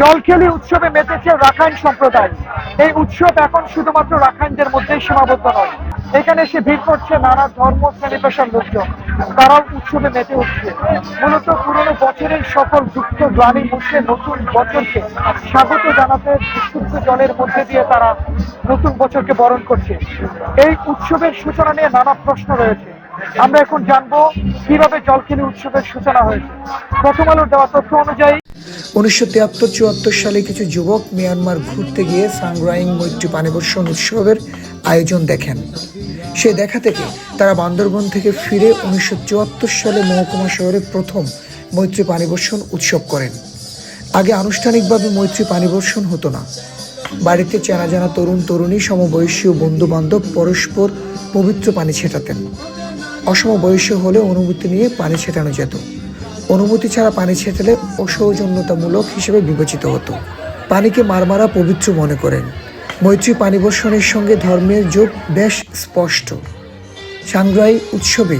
জলখেলি উৎসবে মেতেছে রাখাইন সম্প্রদায়। এই উৎসব এখন শুধুমাত্র রাখাইনদের মধ্যেই সীমাবদ্ধ নয়, এখানে এসে ভিড় করছে নানা ধর্ম শ্রেণী পেশার লোকজন। তারাও উৎসবে মেতে উঠছে। মূলত পুরনো বছরের সকল দুঃখ গ্লানি মুছে নতুন বছরকে স্বাগত জানাতে বিশুদ্ধ জলের মধ্যে দিয়ে তারা নতুন বছরকে বরণ করছে। এই উৎসবের সূচনা নিয়ে নানা প্রশ্ন রয়েছে। আমরা এখন জানবো কিভাবে জলখেলি উৎসবের সূচনা হয়েছে। প্রথম আলোর দেওয়া তথ্য অনুযায়ী 1973-74 সালে কিছু যুবক মিয়ানমার ঘুরতে গিয়ে সাংগ্রাইং মৈত্রী পানিবর্ষণ উৎসবের আয়োজন দেখেন। সেই দেখা থেকে তারা বান্দরবন থেকে ফিরে 1974 সালে মহকুমা শহরে প্রথম মৈত্রী পানিবর্ষণ উৎসব করেন। আগে আনুষ্ঠানিকভাবে মৈত্রী পানিবর্ষণ হতো না। বাড়িতে চেনা জানা তরুণ তরুণী সমবয়সী ও বন্ধু বান্ধব পরস্পর পবিত্র পানি ছেটাতেন। অসমবয়সী হলে অনুমতি নিয়ে পানি ছেটানো যেত। অনুমতি ছাড়া পানি ছেটালে অসৌজন্যতামূলক হিসেবে বিবেচিত হতো। পানিকে মারমারা পবিত্র মনে করেন। মৈত্রী পানিবর্ষণের সঙ্গে ধর্মের যোগ বেশ স্পষ্ট। সাংগ্রাই উৎসবে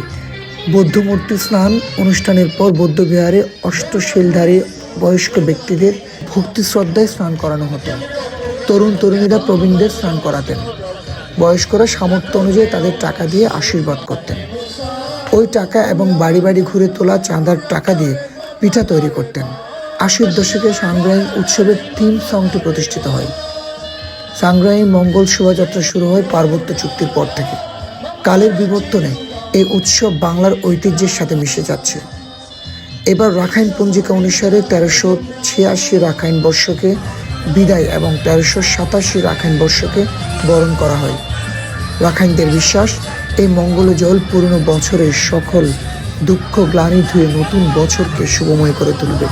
বৌদ্ধমূর্তি স্নান অনুষ্ঠানের পর বৌদ্ধবিহারে অষ্টশীলধারী বয়স্ক ব্যক্তিদের ভক্তি শ্রদ্ধায় স্নান করানো হতো। তরুণ তরুণীরা প্রবীণদের স্নান করাতেন। বয়স্করা সামর্থ্য অনুযায়ী তাদের টাকা দিয়ে আশীর্বাদ করতেন। ওই টাকা এবং বাড়ি বাড়ি ঘুরে তোলা চাঁদার টাকা দিয়ে পিঠা তৈরি করতেন। 80-র দশকে সাংগ্রাই উৎসবের থিম সংটি প্রতিষ্ঠিত হয়। সাংগ্রাই মঙ্গল শোভাযাত্রা শুরু হয় পার্বত্য চুক্তির পর থেকে। কালের বিবর্তনে এই উৎসব বাংলার ঐতিহ্যের সাথে মিশে যাচ্ছে। এবার রাখাইন পঞ্জিকা অনুসারে 1386 রাখাইন বর্ষকে বিদায় এবং 1387 রাখাইন বর্ষকে বরণ করা হয়। রাখাইনদের বিশ্বাস, এই মঙ্গল জল পুরনো বছরের সকল দুঃখ গ্লানি ধুয়ে নতুন বছরকে শুভময় করে তুলবে।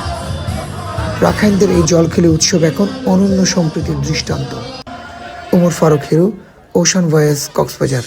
রাখাইনদের এই জলখেলি উৎসব এখন অনন্য সম্প্রীতির দৃষ্টান্ত। Omar Faruk Hiru, Ocean Voice, Cox's Bazar.